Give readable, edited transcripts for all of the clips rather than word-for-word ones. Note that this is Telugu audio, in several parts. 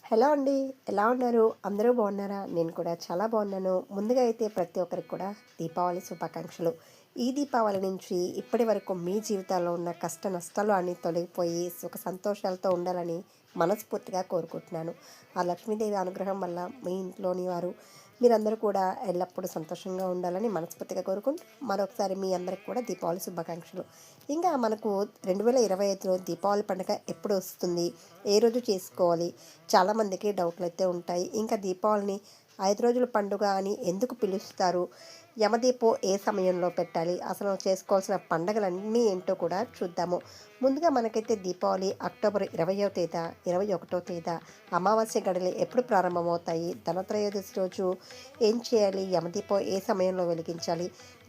హలో అండి. ఎలా ఉన్నారు? అందరూ బాగున్నారా? నేను కూడా చాలా బాగున్నాను. ముందుగా అయితే ప్రతి ఒక్కరికి కూడా దీపావళి శుభాకాంక్షలు. ఈ దీపావళి నుంచి ఇప్పటి వరకు మీ జీవితాల్లో ఉన్న కష్ట నష్టాలు అన్నీ తొలగిపోయి సుఖ సంతోషాలతో ఉండాలని మనస్ఫూర్తిగా కోరుకుంటున్నాను. ఆ లక్ష్మీదేవి అనుగ్రహం వల్ల మీ ఇంట్లోని వారు మీరందరూ కూడా ఎల్లప్పుడూ సంతోషంగా ఉండాలని మనస్ఫూర్తిగా కోరుకుంటూ మరొకసారి మీ అందరికి కూడా దీపావళి శుభాకాంక్షలు. ఇంకా మనకు 2025లో దీపావళి పండుగ ఎప్పుడు వస్తుంది? ఏ రోజు చేసుకోవాలి? చాలామందికి డౌట్లు అయితే ఉంటాయి. ఇంకా దీపావళిని 5 రోజుల పండుగ అని ఎందుకు పిలుస్తారు? యమదీపం ఏ సమయంలో పెట్టాలి? అసలు చేసుకోవాల్సిన పండగలన్నీ ఏంటో కూడా చూద్దాము. ముందుగా మనకైతే దీపావళి అక్టోబర్ 20వ తేదీ, 21వ తేదీ అమావాస్య గడియలు ఎప్పుడు ప్రారంభమవుతాయి? ధనత్రయోదశి రోజు ఏం చేయాలి? యమదీపం ఏ సమయంలో వెలిగించాలి?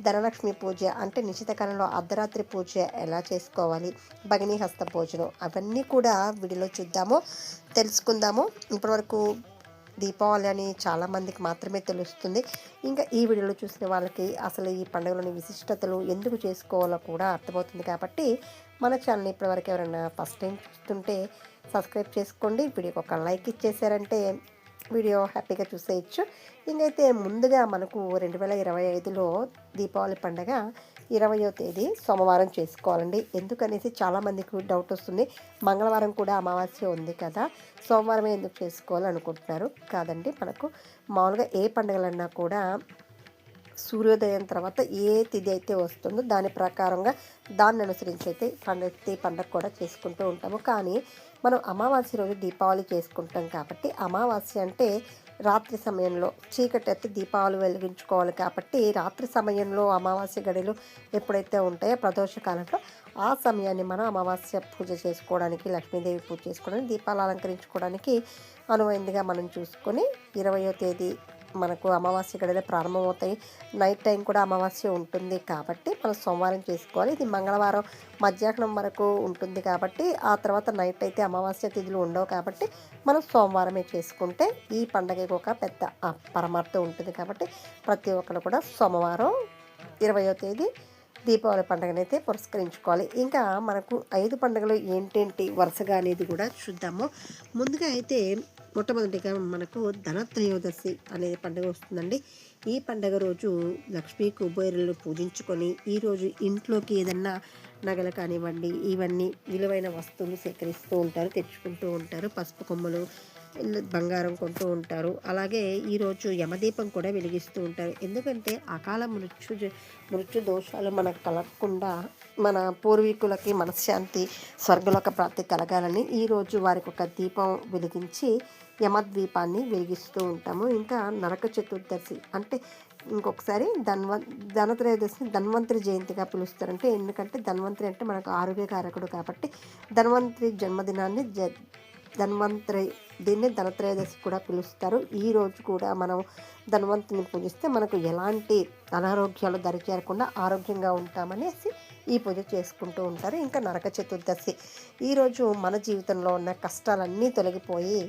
ధనలక్ష్మి పూజ అంటే నిశ్చిత కాలంలో అర్ధరాత్రి పూజ ఎలా చేసుకోవాలి? భగిని హస్త భోజనం అవన్నీ కూడా వీడియోలో చూద్దాము, తెలుసుకుందాము. ఇప్పటివరకు దీపావళి అని చాలామందికి మాత్రమే తెలుస్తుంది. ఇంకా ఈ వీడియోలో చూసిన వాళ్ళకి అసలు ఈ పండుగలోని విశిష్టతలు ఎందుకు చేసుకోవాలో కూడా అర్థమవుతుంది. కాబట్టి మన ఛానల్ని ఇప్పటివరకు ఎవరైనా ఫస్ట్ టైం చూస్తుంటే సబ్స్క్రైబ్ చేసుకోండి. వీడియోకి ఒక లైక్ ఇచ్చేసారంటే వీడియో హ్యాపీగా చూసేయచ్చు. ఇంకైతే ముందుగా మనకు 2025లో దీపావళి పండుగ 20వ తేదీ సోమవారం చేసుకోవాలండి. ఎందుకనేసి చాలామందికి డౌట్ వస్తుంది. మంగళవారం కూడా అమావాస్య ఉంది కదా, సోమవారమే ఎందుకు చేసుకోవాలనుకుంటున్నారు. కాదండి, మనకు మామూలుగా ఏ పండుగలన్నా కూడా సూర్యోదయం తర్వాత ఏ తిథి అయితే వస్తుందో దాని ప్రకారంగా దాన్ని అనుసరించి అయితే పండగ కూడా చేసుకుంటూ ఉంటాము. కానీ మనం అమావాస్య రోజు దీపావళి చేసుకుంటాం కాబట్టి అమావాస్య అంటే రాత్రి సమయంలో చీకటి అయితే దీపావళి వెలిగించుకోవాలి. కాబట్టి రాత్రి సమయంలో అమావాస్య గడియలు ఎప్పుడైతే ఉంటాయో ప్రదోష కాలంలో ఆ సమయాన్ని మనం అమావాస్య పూజ చేసుకోవడానికి, లక్ష్మీదేవి పూజ చేసుకోవడానికి, దీపాలు అలంకరించుకోవడానికి అనువైందిగా మనం చూసుకొని 20వ తేదీ మనకు అమావాస్య గడియలు ప్రారంభమవుతాయి. నైట్ టైం కూడా అమావాస్య ఉంటుంది కాబట్టి మనం సోమవారం చేసుకోవాలి. ఇది మంగళవారం మధ్యాహ్నం వరకు ఉంటుంది కాబట్టి ఆ తర్వాత నైట్ అయితే అమావాస్య తిథులు ఉండవు కాబట్టి మనం సోమవారమే చేసుకుంటే ఈ పండగకి ఒక పెద్ద పరమార్థం ఉంటుంది. కాబట్టి ప్రతి ఒక్కరు కూడా సోమవారం 20వ తేదీ దీపావళి పండుగనైతే పురస్కరించుకోవాలి. ఇంకా మనకు 5 పండుగలు ఏంటేంటి వరుసగా అనేది కూడా చూద్దాము. ముందుగా అయితే మొట్టమొదటిగా మనకు ధనత్రయోదశి అనేది పండుగ వస్తుందండి. ఈ పండుగ రోజు లక్ష్మీ కుబేరులను పూజించుకొని ఈరోజు ఇంట్లోకి ఏదన్నా నగలు కానివ్వండి, ఇవన్నీ విలువైన వస్తువులు సేకరిస్తూ ఉంటారు, తెచ్చుకుంటూ ఉంటారు. పసుపు కొమ్ములు, బంగారం కొంటూ ఉంటారు. అలాగే ఈరోజు యమదీపం కూడా వెలిగిస్తూ ఉంటారు. ఎందుకంటే అకాల మృత్యు దోషాలు మనకు కలగకుండా మన పూర్వీకులకి మనశ్శాంతి, స్వర్గలోక ప్రాప్తి కలగాలని ఈరోజు వారికి ఒక దీపం వెలిగించి యమద్వీపాన్ని వెలిగిస్తూ ఉంటాము. ఇంకా నరక చతుర్దశి అంటే ఇంకొకసారి ధనత్రయోదశిని ధన్వంతరి జయంతిగా పిలుస్తారంటే, ఎందుకంటే ధన్వంతరి అంటే మనకు ఆరోగ్యకారకుడు కాబట్టి ధన్వంతరి జన్మదినాన్ని ధన్వంతరి దీన్ని ధనత్రయోదశి కూడా పిలుస్తారు. ఈ రోజు కూడా మనం ధన్వంతుని పూజిస్తే మనకు ఎలాంటి అనారోగ్యాలు దరిచేరకుండా ఆరోగ్యంగా ఉంటామనేసి ఈ పూజ చేసుకుంటూ ఉంటారు. ఇంకా నరక చతుర్దశి ఈరోజు మన జీవితంలో ఉన్న కష్టాలన్నీ తొలగిపోయి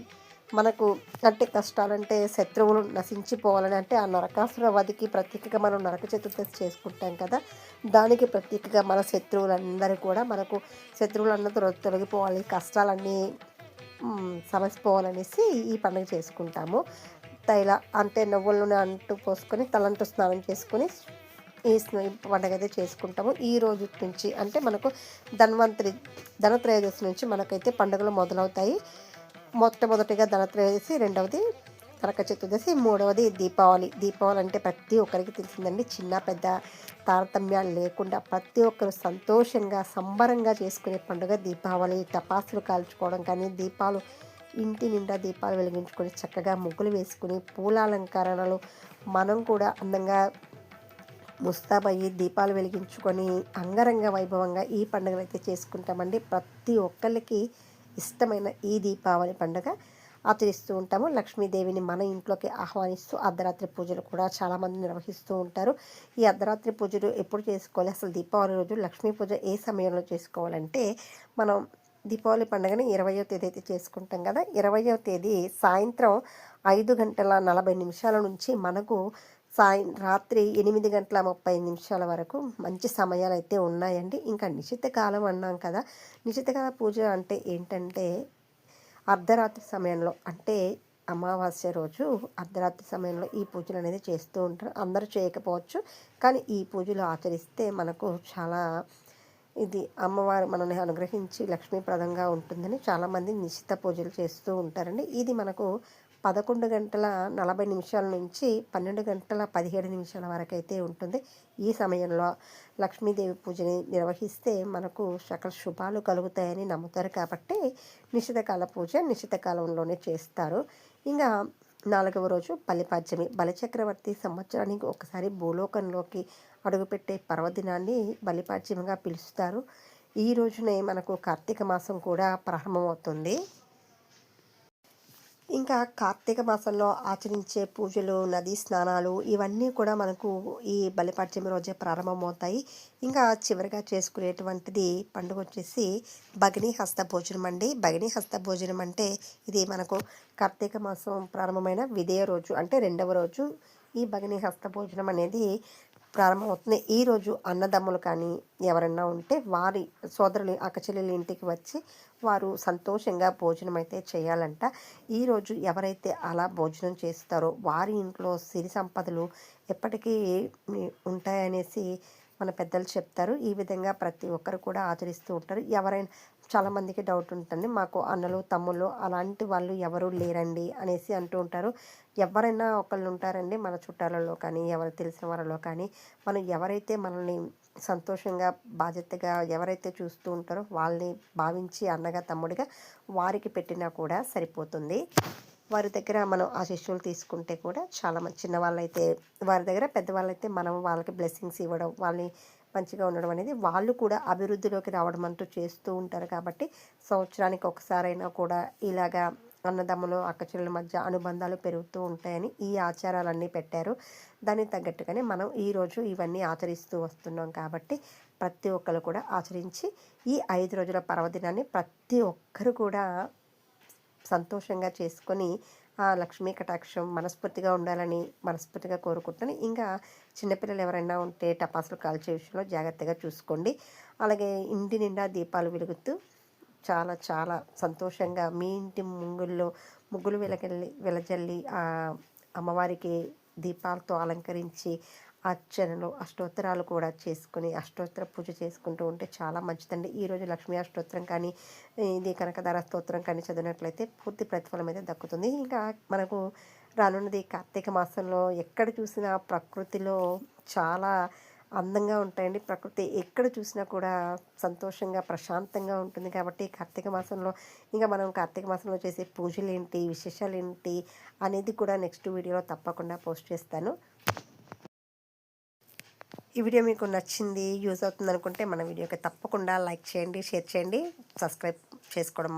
మనకు అంటే కష్టాలంటే శత్రువులు నశించిపోవాలని, అంటే ఆ నరకాసుర వధికి ప్రతీకగా మనం నరక చతుర్దశి చేసుకుంటాం కదా, దానికి ప్రతీకగా మన శత్రువులందరూ కూడా మనకు శత్రువులందరూ తొలగిపోవాలి, కష్టాలన్నీ సమసిపోవాలనేసి ఈ పండుగ చేసుకుంటాము. అంటే నువ్వుల నూనె అంటూ పోసుకొని తలంటూ స్నానం చేసుకొని ఈ పండుగ అయితే చేసుకుంటాము. ఈ రోజు నుంచి అంటే మనకు ధనత్రయోదశి నుంచి మనకైతే పండుగలు మొదలవుతాయి. మొట్టమొదటిగా ధనత్రయోదశి, రెండవది నరక చతుర్దశి, మూడవది దీపావళి. దీపావళి అంటే ప్రతి ఒక్కరికి తెలిసిందండి. చిన్న పెద్ద తారతమ్యాలు లేకుండా ప్రతి ఒక్కరు సంతోషంగా సంబరంగా చేసుకునే పండుగ దీపావళి. టపాసులు కాల్చుకోవడం కానీ, దీపాలు ఇంటి నిండా దీపాలు వెలిగించుకొని చక్కగా ముగ్గులు వేసుకుని పూల అలంకరణలు మనం కూడా అందంగా ముస్తాబయ్యి దీపాలు వెలిగించుకొని అంగరంగ వైభవంగా ఈ పండుగలు అయితే చేసుకుంటామండి. ప్రతి ఒక్కరికి ఇష్టమైన ఈ దీపావళి పండుగ ఆచరిస్తూ ఉంటాము. లక్ష్మీదేవిని మన ఇంట్లోకి ఆహ్వానిస్తూ అర్ధరాత్రి పూజలు కూడా చాలామంది నిర్వహిస్తూ ఉంటారు. ఈ అర్ధరాత్రి పూజలు ఎప్పుడు చేసుకోవాలి, అసలు దీపావళి రోజు లక్ష్మీ పూజ ఏ సమయంలో చేసుకోవాలంటే, మనం దీపావళి పండుగని 20వ తేదీ అయితే చేసుకుంటాం కదా, 20వ తేదీ సాయంత్రం 5:40 నుంచి మనకు రాత్రి 8:35 వరకు మంచి సమయాలు అయితే ఉన్నాయండి. ఇంకా నిశిత కాలం అన్నాం కదా, నిశితకాల పూజ అంటే ఏంటంటే అర్ధరాత్రి సమయంలో అంటే అమావాస్య రోజు అర్ధరాత్రి సమయంలో ఈ పూజలు అనేది చేస్తూ ఉంటారు. అందరూ చేయకపోవచ్చు, కానీ ఈ పూజలు ఆచరిస్తే మనకు చాలా ఇది అమ్మవారు మనల్ని అనుగ్రహించి లక్ష్మీప్రదంగా ఉంటుందని చాలామంది నిశిత పూజలు చేస్తూ ఉంటారండి. ఇది మనకు 11 గంటల 40 నిమిషాల నుంచి 12 గంటల 17 నిమిషాల వరకైతే ఉంటుంది. ఈ సమయంలో లక్ష్మీదేవి పూజని నిర్వహిస్తే మనకు సకల శుభాలు కలుగుతాయని నమ్ముతారు కాబట్టి నిశితకాల పూజ నిశిత కాలంలోనే చేస్తారు. ఇంకా 4వ రోజు బలిపాడ్యమి. బలిచక్రవర్తి సంవత్సరానికి ఒకసారి భూలోకంలోకి అడుగుపెట్టే పర్వదినాన్ని బలిపాడ్యమిగా పిలుస్తారు. ఈ రోజునే మనకు కార్తీక మాసం కూడా ప్రారంభమవుతుంది. ఇంకా కార్తీక మాసంలో ఆచరించే పూజలు, నదీ స్నానాలు ఇవన్నీ కూడా మనకు ఈ బలిపాడ్యమి రోజే ప్రారంభమవుతాయి. ఇంకా చివరిగా చేసుకునేటువంటిది పండుగ వచ్చేసి భగినీ హస్త భోజనం అండి. భగినీ హస్త భోజనం అంటే ఇది మనకు కార్తీక మాసం ప్రారంభమైన విదేయ రోజు అంటే 2వ రోజు ఈ భగినీ హస్త భోజనం అనేది ప్రారంభమవుతుంది. ఈరోజు అన్నదమ్ములు కానీ ఎవరన్నా ఉంటే వారి సోదరులు అక్కచెల్లెలు ఇంటికి వచ్చి వారు సంతోషంగా భోజనం అయితే చేయాలంట. ఈరోజు ఎవరైతే అలా భోజనం చేస్తారో వారి ఇంట్లో సిరి సంపదలు ఎప్పటికీ ఉంటాయనేసి మన పెద్దలు చెప్తారు. ఈ విధంగా ప్రతి ఒక్కరు కూడా ఆచరిస్తూ ఉంటారు. ఎవరైనా చాలామందికి డౌట్ ఉంటుంది, మాకు అన్నలు తమ్ముళ్ళు అలాంటి వాళ్ళు ఎవరు లేరండి అనేసి అంటూ ఉంటారు. ఎవరైనా ఒకళ్ళు ఉంటారండి మన చుట్టాలలో కానీ ఎవరు తెలిసిన వాళ్ళలో కానీ మనం ఎవరైతే మనల్ని సంతోషంగా బాధ్యతగా ఎవరైతే చూస్తూ ఉంటారో వాళ్ళని భావించి అన్నగా తమ్ముడిగా వారికి పెట్టినా కూడా సరిపోతుంది. వారి దగ్గర మనం ఆశీస్సులు తీసుకుంటే కూడా చాలామంది చిన్నవాళ్ళైతే వారి దగ్గర, పెద్దవాళ్ళైతే మనం వాళ్ళకి బ్లెస్సింగ్స్ ఇవ్వడం, వాళ్ళని మంచిగా ఉండడం అనేది వాళ్ళు కూడా అభివృద్ధిలోకి రావడం అంటూ చేస్తూ ఉంటారు. కాబట్టి సంవత్సరానికి ఒకసారైనా కూడా ఇలాగా అన్నదమ్ములు అక్కచెల్లెల మధ్య అనుబంధాలు పెరుగుతూ ఉంటాయని ఈ ఆచారాలన్నీ పెట్టారు. దానికి తగ్గట్టుగానే మనం ఈరోజు ఇవన్నీ ఆచరిస్తూ వస్తున్నాం కాబట్టి ప్రతి ఒక్కరు కూడా ఆచరించి ఈ 5 రోజుల పర్వదినాన్ని ప్రతి ఒక్కరు కూడా సంతోషంగా చేసుకొని ఆ లక్ష్మీ కటాక్షం మనస్ఫూర్తిగా ఉండాలని మనస్ఫూర్తిగా కోరుకుంటాను. ఇంకా చిన్నపిల్లలు ఎవరైనా ఉంటే టపాసులు కాల్చే విషయంలో జాగ్రత్తగా చూసుకోండి. అలాగే ఇంటి నిండా దీపాలు వెలుగుతూ చాలా చాలా సంతోషంగా మీ ఇంటి ముగ్గులు వెలజల్లి అమ్మవారికి దీపాలతో అలంకరించి అర్చనలు అష్టోత్తరాలు కూడా చేసుకుని అష్టోత్తర పూజ చేసుకుంటూ ఉంటే చాలా మంచిదండి. ఈరోజు లక్ష్మీ అష్టోత్తరం కానీ ఇది కనకదార స్తోత్రం కానీ చదివినట్లయితే పూర్తి ప్రతిఫలం అయితే దక్కుతుంది. ఇంకా మనకు రానున్నది కార్తీక మాసంలో ఎక్కడ చూసినా ప్రకృతిలో చాలా అందంగా ఉంటాయండి. ప్రకృతి ఎక్కడ చూసినా కూడా సంతోషంగా ప్రశాంతంగా ఉంటుంది. కాబట్టి కార్తీక మాసంలో ఇంకా మనం కార్తీక మాసంలో చేసే పూజలు ఏంటి, విశేషాలు ఏంటి అనేది కూడా నెక్స్ట్ వీడియోలో తప్పకుండా పోస్ట్ చేస్తాను. ఈ వీడియో మీకు నచ్చింది, యూజ్ అవుతుంది అనుకుంటే మన వీడియోకి తప్పకుండా లైక్ చేయండి, షేర్ చేయండి, సబ్స్క్రైబ్ చేసుకోవడం